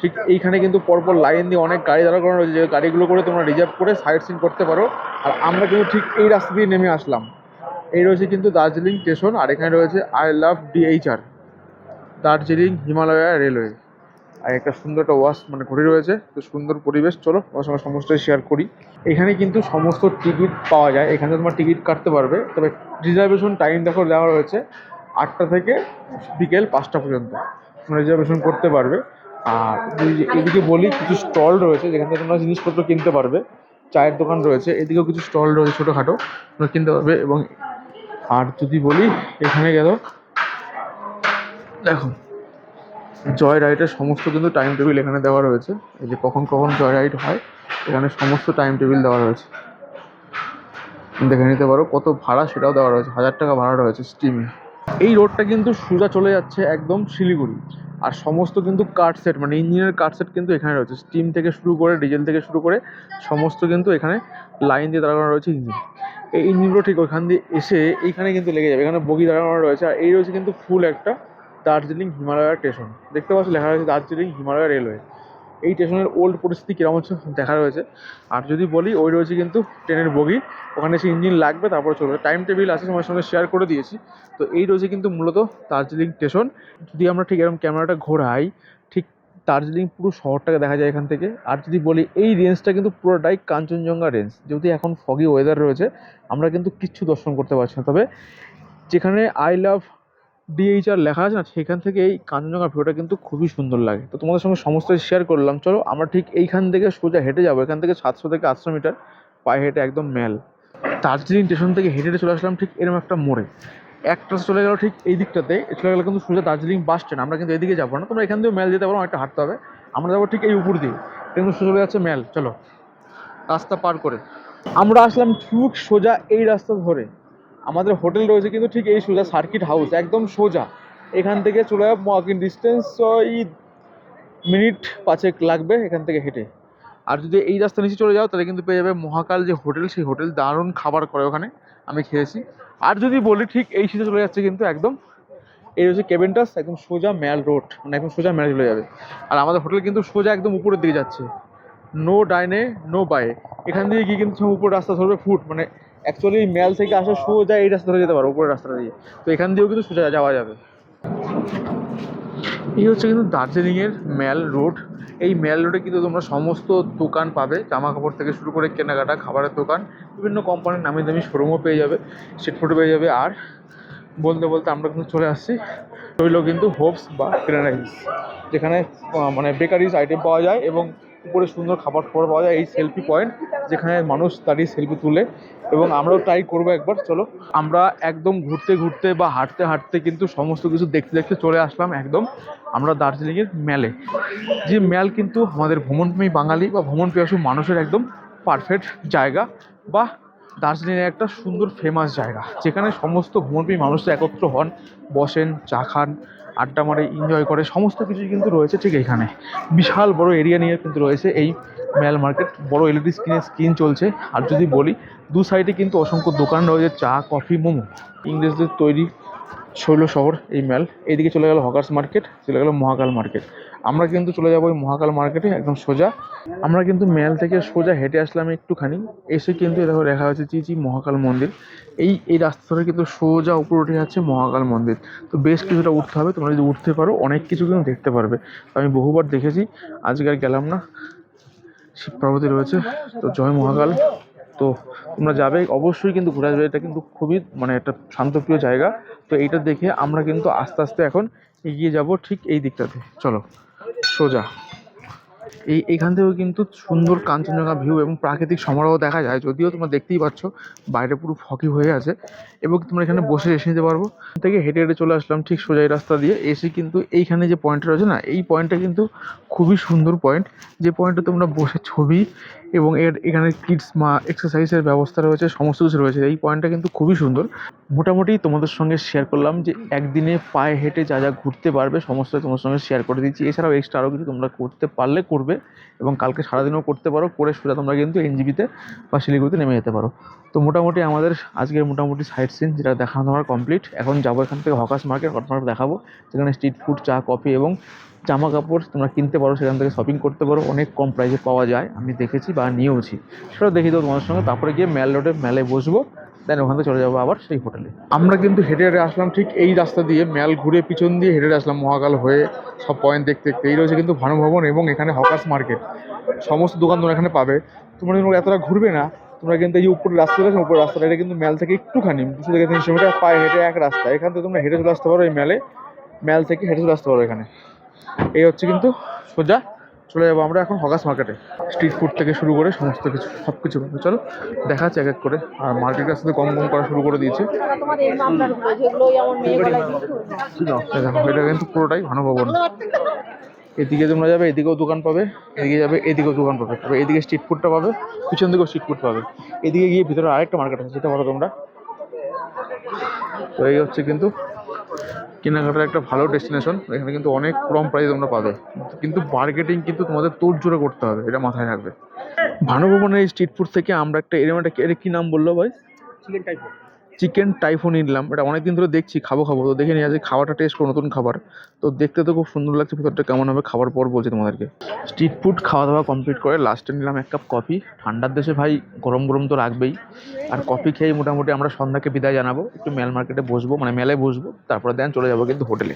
ঠিক এইখানে কিন্তু পরপর লাইন দিয়ে অনেক গাড়ি দাঁড়া করানো রয়েছে, যে গাড়িগুলো করে তোমরা রিজার্ভ করে সাইড সিন করতে পারো। আর আমরা কিন্তু ঠিক এই রাস্তা দিয়ে নেমে আসলাম। এই রয়েছে কিন্তু দার্জিলিং স্টেশন, আর এখানে রয়েছে I love DHR, Darjeeling Himalayan railway. আর একটা সুন্দর একটা মানে ঘড়ি রয়েছে, তো সুন্দর পরিবেশ। চলো আমার সঙ্গে সমস্তই শেয়ার করি। এখানে কিন্তু সমস্ত টিকিট পাওয়া যায়, এখানে তোমার টিকিট কাটতে পারবে, তবে রিজার্ভেশন টাইম দেখো দেওয়া রয়েছে 8টা থেকে বিকেল 5টা পর্যন্ত তোমরা রিজার্ভেশন করতে পারবে। আর এদিকে বলি কিছু স্টল রয়েছে যেখান থেকে তোমরা জিনিসপত্র কিনতে পারবে, চায়ের দোকান রয়েছে, এদিকেও কিছু স্টল রয়েছে ছোটোখাটো, তোমরা কিনতে পারবে। এবং আর যদি বলি এখানে গেল দেখো জয় রাইডের সমস্ত কিন্তু টাইম টেবিল এখানে দেওয়া রয়েছে, এই যে কখন কখন জয় রাইড হয় এখানে সমস্ত টাইম টেবিল দেওয়া রয়েছে, দেখে নিতে পারো। কত ভাড়া সেটাও দেওয়া রয়েছে, 1000 টাকা ভাড়া রয়েছে স্টিমে। এই রোডটা কিন্তু সোজা চলে যাচ্ছে একদম শিলিগুড়ি। আর সমস্ত কিন্তু কাট সেট মানে ইঞ্জিনের কাট সেট কিন্তু এখানে রয়েছে, স্টিম থেকে শুরু করে ডিজেল থেকে শুরু করে সমস্ত কিন্তু এখানে লাইন দিয়ে দাঁড়ানো রয়েছে ইঞ্জিন। এই ইঞ্জিনগুলো ঠিক ওইখান দিয়ে এসে এইখানে কিন্তু লেগে যাবে, এখানে বগি দাঁড়ানো রয়েছে। আর এই রয়েছে কিন্তু ফুল একটা দার্জিলিং হিমালয়া স্টেশন, দেখতে পাচ্ছ লেখা রয়েছে দার্জিলিং হিমালয়া রেলওয়ে। এই স্টেশনের ওল্ড পরিস্থিতি কীরকম হচ্ছে দেখা রয়েছে। আর যদি বলি ওই রয়েছে কিন্তু ট্রেনের বগি, ওখানে এসে ইঞ্জিন লাগবে তারপরে চলবে, টাইম টেবিল আছে তোমার সঙ্গে শেয়ার করে দিয়েছি। তো এই রয়েছে কিন্তু মূলত দার্জিলিং স্টেশন। যদি আমরা ঠিক এরকম ক্যামেরাটা ঘোরাই, ঠিক দার্জিলিং পুরো শহরটাকে দেখা যায় এখান থেকে। আর যদি বলি এই রেঞ্জটা কিন্তু পুরোটাই কাঞ্চনজঙ্ঘা রেঞ্জ, যেহেতু এখন ফগি ওয়েদার রয়েছে আমরা কিন্তু কিচ্ছু দর্শন করতে পারছি না। তবে যেখানে আই লাভ DHR লেখা আছে না, সেখান থেকে এই কাঞ্চনজঙ্ঘা ভিউটা কিন্তু খুবই সুন্দর লাগে। তো তোমাদের সঙ্গে সমস্ত শেয়ার করলাম। চলো আমরা ঠিক এইখান থেকে সোজা হেঁটে যাবো, এখান থেকে 700 থেকে 800 মিটার পায়ে হেঁটে একদম ম্যাল। দার্জিলিং স্টেশন থেকে হেঁটে হেঁটে চলে আসলাম ঠিক এরকম একটা মোড়ে, একটা চলে গেল ঠিক এই দিকটাতে, চলে গেল কিন্তু সোজা দার্জিলিং বাস স্ট্যান্ড। আমরা কিন্তু এদিকে যাবো না, তোমরা এখান দিয়েও ম্যাল যেতে পারো, অনেকটা হাঁটতে হবে। আমরা যাবো ঠিক এই উপর দিয়ে, কিন্তু চলে যাচ্ছে ম্যাল। চলো রাস্তা পার করে আমরা আসলাম ঠিক সোজা এই রাস্তা ধরে। আমাদের হোটেল রয়েছে কিন্তু ঠিক এই সোজা সার্কিট হাউস, একদম সোজা এখান থেকে চলে যাবো। ওয়াকিং ডিস্টেন্স ওই মিনিট 5 লাগবে এখান থেকে হেঁটে। আর যদি এই রাস্তা নিচে চলে যাও তাহলে কিন্তু পেয়ে যাবে মহাকাল যে হোটেল, সেই হোটেল দারুণ খাবার করে ওখানে, আমি খেয়েছি। আর যদি বলি ঠিক এই সিটে চলে যাচ্ছে কিন্তু একদম এই হচ্ছে কেভেন্টাস, একদম সোজা ম্যাল রোড, মানে একদম সোজা ম্যাল চলে যাবে। আর আমাদের হোটেল কিন্তু সোজা একদম উপরের দিকে যাচ্ছে, নো ডাইনে নো বায়ে। এখান দিয়ে গিয়ে কিন্তু উপর রাস্তা ধরবে ফুট, মানে অ্যাকচুয়ালি ম্যাল থেকে আসা সোজা এই রাস্তা ধরে যেতে পারো উপরের রাস্তাটা দিয়ে। তো এখান দিয়েও কিন্তু সোজা যাওয়া যাবে। এই হচ্ছে কিন্তু দার্জিলিংয়ের ম্যাল রোড। এই ম্যাল রোডে কিন্তু তোমরা সমস্ত দোকান পাবে, জামা কাপড় থেকে শুরু করে কেনাকাটা, খাবারের দোকান, বিভিন্ন কোম্পানির নামি দামি শোরুমও পেয়ে যাবে, স্ট্রিট ফুডও পেয়ে যাবে। আর বলতে বলতে আমরা কিন্তু চলে আসছি রইল কিন্তু হোপস বা গ্রেনাইজ, যেখানে মানে বেকারিজ আইটেম পাওয়া যায় এবং উপরে সুন্দর খাবার খাবার পাওয়া যায়। এই সেলফি পয়েন্ট যেখানে মানুষ দাঁড়িয়ে সেলফি তুলে, এবং আমরাও ট্রাই করবো একবার। চলো আমরা একদম ঘুরতে ঘুরতে বা হাঁটতে হাঁটতে কিন্তু সমস্ত কিছু দেখতে দেখতে চলে আসলাম একদম আমরা দার্জিলিংয়ের ম্যালে। যে ম্যাল কিন্তু আমাদের ভ্রমণপ্রেমী বাঙালি বা ভ্রমণপিপাসু মানুষের একদম পারফেক্ট জায়গা, বা দার্জিলিংয়ের একটা সুন্দর ফেমাস জায়গা, যেখানে সমস্ত ভ্রমণপ্রেমী মানুষরা একত্র হন, বসেন, চা খান, আড্ডা মারে, এনজয় করে, সমস্ত কিছুই কিন্তু রয়েছে ঠিক এইখানে। বিশাল বড় এরিয়া নিয়ে কিন্তু রয়েছে এই ম্যাল মার্কেট, বড় LED স্ক্রিন চলছে। আর যদি বলি দু সাইডে কিন্তু অসংখ্য দোকান রয়েছে, চা, কফি, মোমো, ইংরেজদের তৈরি শৈল শহর এই ম্যাল। এইদিকে চলে গেল হকার্স মার্কেট, চলে গেল মহাকাল মার্কেট। আমরা কিন্তু চলে যাবো ওই মহাকাল মার্কেটে একদম সোজা। আমরা কিন্তু ম্যাল থেকে সোজা হেঁটে আসলাম একটুখানি, এসে কিন্তু দেখো দেখা হচ্ছে জি মহাকাল মন্দির। এই রাস্তা ধরে কিন্তু সোজা উপরে উঠে যাচ্ছে মহাকাল মন্দির। তো বেশ কিছুটা উঠতে হবে, তোমরা যদি উঠতে পারো অনেক কিছু কিন্তু দেখতে পারবে। আমি বহুবার দেখেছি, আজকে আর গেলাম না। শিব পার্বতী রয়েছে, তো জয় মহাকাল। তো তোমরা যাবে অবশ্যই কিন্তু ঘুরে আসবে, এটা কিন্তু খুবই মানে একটা শান্তপ্রিয় জায়গা। তো এইটা দেখে আমরা কিন্তু আস্তে আস্তে এখন এগিয়ে যাব ঠিক এই দিকটাতে। চলো সোজা এখান থেকেও কিন্তু সুন্দর কাঞ্চনজঙ্ঘা ভিউ এবং প্রাকৃতিক সমারোহ দেখা যায়, যদিও তোমরা দেখতেই পাচ্ছ বাইরে পুরো ফকি হয়ে আছে। এবং তোমরা এখানে বসে এসে নিতে পারবো। এখান থেকে হেঁটে হেঁটে চলে আসলাম ঠিক সোজা এই রাস্তা দিয়ে এসে, কিন্তু এইখানে যে পয়েন্টটা রয়েছে না, এই পয়েন্টটা কিন্তু খুবই সুন্দর পয়েন্ট, যে পয়েন্টে তোমরা বসে ছবি এবং এখানে কিডস এক্সারসাইজের ব্যবস্থা রয়েছে, সমস্ত কিছু রয়েছে। এই পয়েন্টটা কিন্তু খুবই সুন্দর। মোটামুটি তোমাদের সঙ্গে শেয়ার করলাম যে একদিনে পায়ে হেঁটে যা যা ঘুরতে পারবে সমস্ত তোমার সঙ্গে শেয়ার করে দিচ্ছি। এছাড়াও এক্সট্রা আরও কিছু তোমরা করতে পারলে করবে, এবং কালকে সারাদিনও করতে পারো, করে সোজা তোমরা কিন্তু এনজিপিতে বা শিলিগুড়িতে নেমে যেতে পারো। তো মোটামুটি আমাদের আজকের মোটামুটি সাইট সিন যেটা দেখানো আমার কমপ্লিট। এখন যাবো এখান থেকে হকার্স মার্কেট দেখাবো, যেখানে স্ট্রিট ফুড, চা, কফি এবং জামা কাপড় তোমরা কিনতে পারো, সেখান থেকে শপিং করতে পারো, অনেক কম প্রাইসে পাওয়া যায়, আমি দেখেছি বা নিয়েওছি। সেটা দেখিয়ে দেবো তোমাদের সঙ্গে। তারপরে গিয়ে ম্যাল রোডে মেলায় বসবো, দেন ওখান থেকে চলে যাবো আবার সেই হোটেলে। আমরা কিন্তু হেঁটে হেঁটে আসলাম ঠিক এই রাস্তা দিয়ে, ম্যাল ঘুরে পিছন দিয়ে হেঁটে আসলাম মহাকাল হয়ে, সব পয়েন্ট দেখতে দেখতে। এই রয়েছে কিন্তু ভানুভবন এবং এখানে হকার্স মার্কেট, সমস্ত দোকান তোমরা এখানে পাবে। তোমরা এতটা ঘুরবে না, তোমরা কিন্তু এই উপরে রাস্তা রয়েছে, উপরে রাস্তাটা, এটা কিন্তু ম্যাল থেকে একটুখানি 200-300 মিটার পায়ে হেঁটে এক রাস্তা। এখান থেকে তোমরা হেঁটে চলে আসতে পারো এই ম্যাল থেকে হেঁটে চলে আসতে পারো এখানে। এই হচ্ছে কিন্তু সোজা চলে যাবো আমরা এখন হকার্স মার্কেটে। স্ট্রিট ফুড থেকে শুরু করে সমস্ত কিছু সব কিছু চলো দেখা যাচ্ছে এক এক করে। আর মার্কেট আসতে কম কম করা শুরু করে দিয়েছে। দেখো এটা কিন্তু পুরোটাই ভানুভবন। এদিকে তোমরা যাবে, এদিকেও দোকান পাবে, এদিকে যাবে, এদিকেও দোকান পাবে। তবে এদিকে স্ট্রিট ফুডটা পাবে, পিছন দিকেও স্ট্রিট ফুড পাবে। এদিকে গিয়ে ভিতরে আরেকটা মার্কেট আছে, যেতে পারো তোমরা। তো এই হচ্ছে কিন্তু কেনাকাটার একটা ভালো ডেস্টিনেশন। এখানে কিন্তু অনেক কম প্রাইস তোমরা পাবে, কিন্তু মার্কেটিং কিন্তু তোমাদের তোড়জোড়ে করতে হবে, এটা মাথায় রাখবে। ভানুভবনের এই স্ট্রিট ফুড থেকে আমরা একটা এরকম একটা, এটা কি নাম বললো ভাই? চিকেন টাইফো নিলাম। এটা অনেকদিন ধরে দেখছি, খাবো তো দেখে নিয়ে আজকে খাবারটা টেস্ট করো, নতুন খাবার। তো দেখতে তো খুব সুন্দর লাগছে, ভিতরটা কেমন হবে খাবার পর বলছি তোমাদেরকে। স্ট্রিট ফুড খাওয়া দাওয়া কমপ্লিট করে লাস্টে নিলাম এক কাপ কফি। ঠান্ডার দেশে ভাই গরম গরম তো রাখবেই। আর কফি খেয়ে মোটামুটি আমরা সন্ধ্যাকে বিদায় জানাবো, একটু ম্যাল মার্কেটে বসবো, মানে মেলায় বসবো, তারপরে দেন চলে যাবো কিন্তু হোটেলে।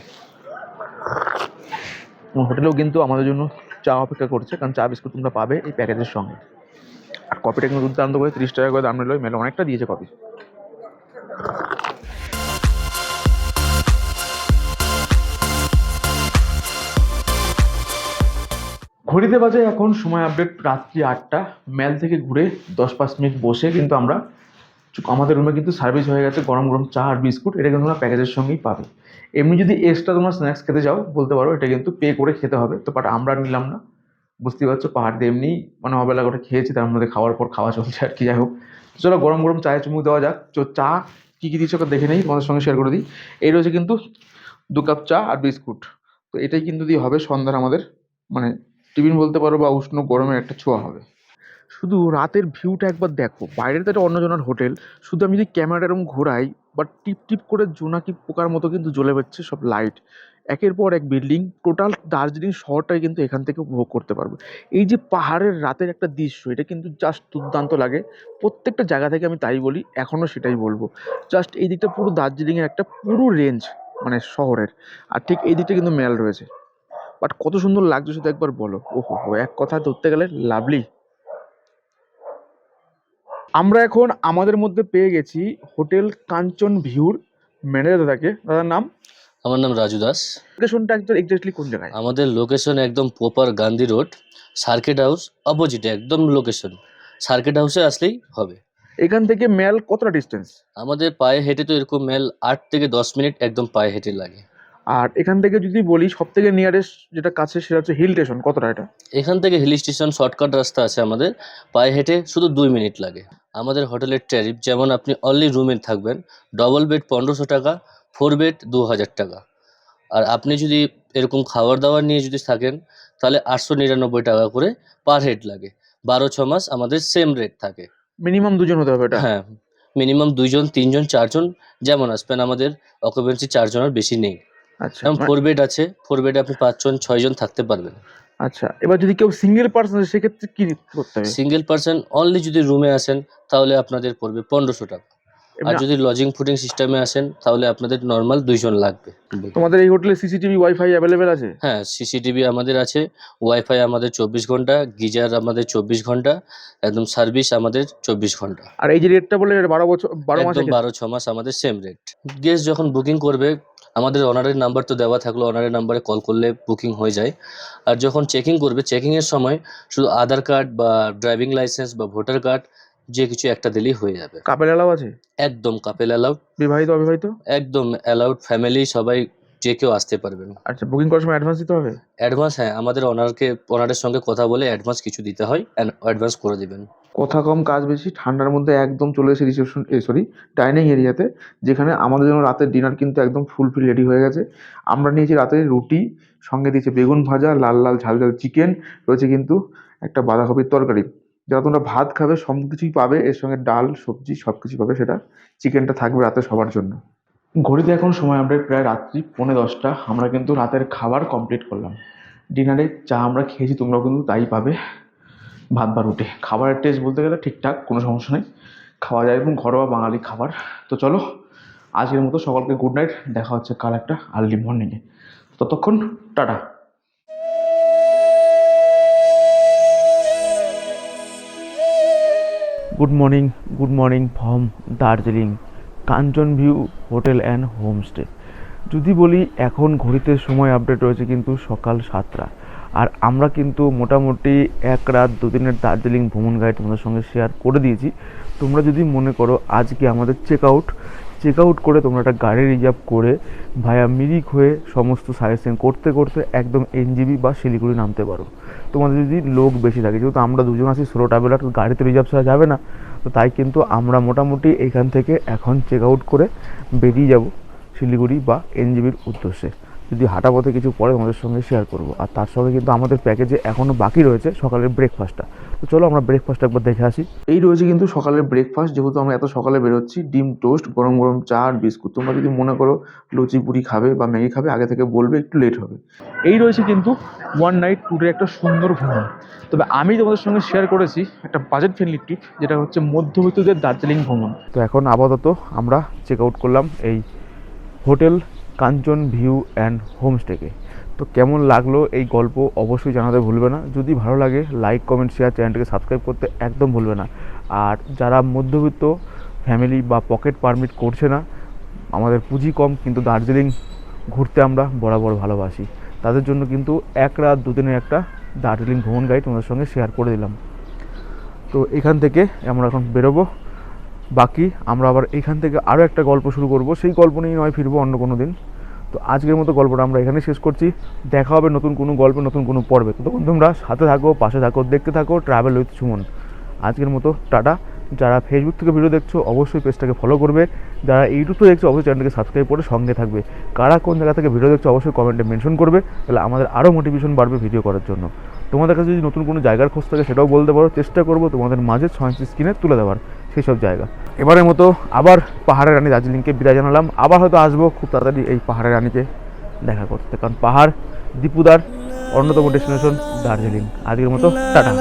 হোটেলেও কিন্তু আমাদের জন্য চা অপেক্ষা করছে, কারণ চা বিস্কুট তোমরা পাবে এই প্যাকেজের সঙ্গে। আর কফিটা কিন্তু দুর্দান্ত করে 30 টাকা করে দাম নিল, মেলে অনেকটা দিয়েছে কফি। ঘড়িতে বাজে এখন সময় আপডেট রাত্রি 8টা। ম্যাল থেকে ঘুরে 10-5 মিনিট বসে কিন্তু আমরা আমাদের রুমে কিন্তু সার্ভিস হয়ে গেছে গরম গরম চা আর বিস্কুট। এটা কিন্তু তোমরা প্যাকেজের সঙ্গেই পাবে। এমনি যদি এক্সট্রা তোমরা স্ন্যাক্স খেতে চাও বলতে পারো, এটা কিন্তু পে করে খেতে হবে। তো বাট আমরা নিলাম না, বুঝতেই পারছো, পাহাড় দিয়ে এমনি মানে অবেলা করে খেয়েছি, তার মধ্যে খাওয়ার পর খাওয়া চলছে আর কি। যাই হোক, চলো গরম গরম চায়ে চুমুক দেওয়া যাক। তো চা কী কী দিচ্ছ দেখে নেই, তোমাদের সঙ্গে শেয়ার করে দিই। এই রয়েছে কিন্তু 2 কাপ চা আর বিস্কুট। তো এটাই কিন্তু দিয়ে হবে সন্ধ্যার আমাদের, মানে টিফিন বলতে পারো, বা উষ্ণ গরমের একটা ছোঁয়া হবে। শুধু রাতের ভিউটা একবার দেখো, বাইরের তো একটা অন্যজনের হোটেল, শুধু আমি যদি ক্যামেরাটা এরকম ঘোরাই, বাট টিপ টিপ করে জোনাকি পোকার মতো কিন্তু জ্বলে বেরোচ্ছে সব লাইট, একের পর এক বিল্ডিং। টোটাল দার্জিলিং শহরটাই কিন্তু এখান থেকে উপভোগ করতে পারবে। এই যে পাহাড়ের রাতের একটা দৃশ্য, এটা কিন্তু জাস্ট দুর্দান্ত লাগে। প্রত্যেকটা জায়গা থেকে আমি তাই বলি, এখনও সেটাই বলবো। জাস্ট এই দিকটা পুরো দার্জিলিংয়ের একটা পুরো রেঞ্জ, মানে শহরের। আর ঠিক এই দিকটা কিন্তু মেল রয়েছে। বাট কত সুন্দর লাগছে শুধু একবার বলো। ওহো, এক কথা ধরতে গেলে লাভলি। আমরা এখন আমাদের মধ্যে পেয়ে গেছি হোটেল কাঞ্চন ভিউর ম্যানেজার দাদাকে। দাদার নাম? আমার নাম রাজু দাস। লোকেশনটা এক্স্যাক্টলি কোন জায়গায়? আমাদের লোকেশন একদম proper Gandhi road, circuit house অপোজিটে একদম লোকেশন। সার্কিট হাউসে আসলেই হবে। এখান থেকে মেল কতটা ডিস্টেন্স? আমাদের পায়ে হেঁটে তো এরকম মেল 8 থেকে 10 মিনিট একদম পায়ে হেঁটে লাগে। আর এখান থেকে যদি বলি সব থেকে নিয়ারেস্ট যেটা কাছে, সেটা হচ্ছে হিল স্টেশন, কতটা এটা? এখান থেকে হিল স্টেশন শর্টকাট রাস্তা আছে আমাদের, পায়ে হেঁটে শুধু 2 মিনিট লাগে। আমাদের হোটেলের ট্যারিফ যেমন, আপনি অনলি রুমে থাকবেন, ডবল বেড 1500 টাকা, 4 বেড 2000 টাকা। আর আপনি যদি এরকম খাবার দাবার নিয়ে যদি থাকেন, তাহলে 899 টাকা করে পার হেড লাগে। 12-6 মাস আমাদের সেম রেট থাকে। মিনিমাম 2 জন হতে হবে এটা? হ্যাঁ, মিনিমাম 2 জন, 3 জন, 4 জন যেমন আসবেন। আমাদের অকুপেন্সি 4 জনের বেশি নেই। আচ্ছা, যেমন 4 বেড আছে, 4 বেডে আপনি 5 জন 6 জন থাকতে পারবেন। আচ্ছা, এবার যদি কেউ সিঙ্গেল পার্সন, সেক্ষেত্রে কি করতে হবে? সিঙ্গেল পার্সন অনলি যদি রুমে আসেন তাহলে আপনাদের পড়বে 1500 টাকা। আর যদি লজিং ফুডিং সিস্টেমে আসেন তাহলে আপনাদের নর্মাল 2 জন লাগবে। তোমাদের এই হোটেলে সিসিটিভি ওয়াইফাই অ্যাভেলেবেল আছে? হ্যাঁ, সিসিটিভি আমাদের আছে, ওয়াইফাই আমাদের 24 ঘন্টা, গিজার আমাদের 24 ঘন্টা, একদম সার্ভিস আমাদের 24 ঘন্টা। আর এই যে রেটটা বলে 12 মাস, একদম 12-6 মাস আমাদের সেম রেট। গেস্ট যখন বুকিং করবে আমাদের অনারের নাম্বার তো দেওয়া থাকলো, অনারের নাম্বারে কল করলে বুকিং হয়ে যায়। আর যখন চেকিং করবে, চেকিংয়ের সময় শুধু আধার কার্ড বা ড্রাইভিং লাইসেন্স বা ভোটার কার্ড যে কিছু একটা দিলেই হয়ে যাবে। কাপেল অ্যালাউ আছে? একদম কাপেল অ্যালাউড, বিবাহিত অবিবাহিত? একদম অ্যালাউড, ফ্যামিলি সবাই যে কেউ আসতে পারবেন। আচ্ছা, বুকিং করার সময় অ্যাডভান্স দিতে হবে? অ্যাডভান্স, হ্যাঁ, আমাদের অনারের সঙ্গে কথা বলে অ্যাডভান্স কিছু দিতে হয়, অ্যাডভান্স করে দিবেন। কথা কম কাজ বেশি, ঠান্ডার মধ্যে একদম চলে এসে রিসেপশন ডাইনিং এরিয়াতে, যেখানে আমাদের জন্য রাতের ডিনার কিন্তু একদম ফুলফিল রেডি হয়ে গেছে। আমরা নিয়েছি রাতের রুটি, সঙ্গে দিয়েছে বেগুন ভাজা, লাল লাল ঝাল ঝাল চিকেন, রয়েছে কিন্তু একটা বাঁধাকপির তরকারি। যারা তোমরা ভাত খাবে সব কিছুই পাবে, এর সঙ্গে ডাল সবজি সব কিছু পাবে, সেটা চিকেনটা থাকবে রাতে সবার জন্য। ঘড়িতে এখন সময় আমরা প্রায় রাত্রি 10:45। আমরা কিন্তু রাতের খাবার কমপ্লিট করলাম। ডিনারে যা আমরা খেয়েছি তোমরাও কিন্তু তাই পাবে, ভাত বা রুটি। খাবারের টেস্ট বলতে গেলে ঠিকঠাক, কোনো সমস্যা নেই, খাওয়া যায়, এবং ঘরোয়া বাঙালি খাবার। তো চলো, আজকের মতো সকলকে গুড নাইট, দেখা হচ্ছে কাল একটা আর্লি মর্নিংয়ে। ততক্ষণ tata. Good morning from Darjeeling Kanchan view hotel and homestay. যদি বলি এখন ঘড়িতে সময় আপডেট রয়েছে কিন্তু সকাল 7টা, আর আমরা কিন্তু মোটামুটি 1 রাত 2 দিনের দার্জিলিং ভ্রমণ গাইড তোমাদের সঙ্গে শেয়ার করে দিয়েছি। তোমরা যদি মনে করো আজকে আমাদের চেক আউট করে তোমরা একটা গাড়ি রিজার্ভ করে ভায়া মিরিক হয়ে সমস্ত সাইট করতে করতে একদম এনজিবি বা শিলিগুড়ি নামতে পারো। তোমাদের যদি লোক বেশি থাকে, যেহেতু আমরা দুজন আছি সোলো ট্রাভেলার, গাড়িতে রিজার্ভ ছাড়া যাবে না, তো তাই কিন্তু আমরা মোটামুটি এখান থেকে এখন চেক আউট করে বেরিয়ে যাব শিলিগুড়ি বা এনজিবির উদ্দেশ্যে। যদি হাঁটা পথে কিছু পরে তোমাদের সঙ্গে শেয়ার করব। আর তার সঙ্গে কিন্তু আমাদের প্যাকেজে এখনও বাকি রয়েছে সকালের ব্রেকফাস্টটা। তো চলো আমরা ব্রেকফাস্টটা একবার দেখে আসি। এই রয়েছে কিন্তু সকালের ব্রেকফাস্ট, যেহেতু আমরা এত সকালে বেরোচ্ছি। ডিম টোস্ট, গরম গরম চা আর বিস্কুট। তোমরা যদি মনে করো লুচি পুরি খাবে বা ম্যাগি খাবে, আগে থেকে বলবে, একটু লেট হবে। এই রয়েছে কিন্তু 1 নাইট ট্যুরের একটা সুন্দর ভ্রমণ। তবে আমি তোমাদের সঙ্গে শেয়ার করেছি একটা বাজেট ফ্রেন্ডলি ট্রিপ, যেটা হচ্ছে মধ্যবিত্তদের দার্জিলিং ভ্রমণ। তো এখন আপাতত আমরা চেক আউট করলাম এই হোটেল কাঞ্চন ভিউ অ্যান্ড হোমস্টেকে। তো কেমন লাগলো এই গল্প অবশ্যই জানাতে ভুলবে না। যদি ভালো লাগে লাইক কমেন্ট শেয়ার, চ্যানেলটিকে সাবস্ক্রাইব করতে একদম ভুলবে না। আর যারা মধ্যবিত্ত ফ্যামিলি বা পকেট পারমিট করছে না, আমাদের পুঁজি কম কিন্তু দার্জিলিং ঘুরতে আমরা বরাবর ভালোবাসি, তাদের জন্য কিন্তু 1 রাত 2 দিনের একটা দার্জিলিং ভ্রমণ গাইড তোমাদের সঙ্গে শেয়ার করে দিলাম। তো এখান থেকে আমরা এখন বেরোবো। বাকি আমরা আবার এখান থেকে আরও একটা গল্প শুরু করব, সেই গল্প নিয়ে নয় ফিরবো অন্য কোনো দিন। তো আজকের মতো গল্পটা আমরা এখানে শেষ করছি। দেখা হবে নতুন কোনো গল্পে, নতুন কোনো পর্বে। ততক্ষণ তোমরা সাথে থাকো, পাশে থাকো, দেখতে থাকো ট্রাভেল উইথ সুমন। আজকের মতো টাটা। যারা ফেসবুক থেকে ভিডিও দেখছো অবশ্যই পেজটাকে ফলো করবে, যারা ইউটিউব থেকে দেখছো অবশ্যই চ্যানেলটাকে সাবস্ক্রাইব করে সঙ্গে থাকবে। কারা কোন জায়গা থেকে ভিডিও দেখছো অবশ্যই কমেন্টে মেনশন করবে, তাহলে আমাদের আরও মোটিভেশন বাড়বে ভিডিও করার জন্য। তোমাদের কাছে যদি নতুন কোনো জায়গার খোঁজ থাকে সেটাও বলতে পারো, চেষ্টা করবো তোমাদের মাঝে 6 ইঞ্চি স্ক্রিনে তুলে দেওয়ার সেই সব জায়গা। এবারের মতো আবার পাহাড়ের রানী দার্জিলিংকে বিদায় জানালাম। আবার হয়তো আসবো খুব তাড়াতাড়ি এই পাহাড়ের রানীকে দেখা করতে, কারণ পাহাড় দীপুদার অন্যতম ডেস্টিনেশন দার্জিলিং। আজকের মতো টাটা।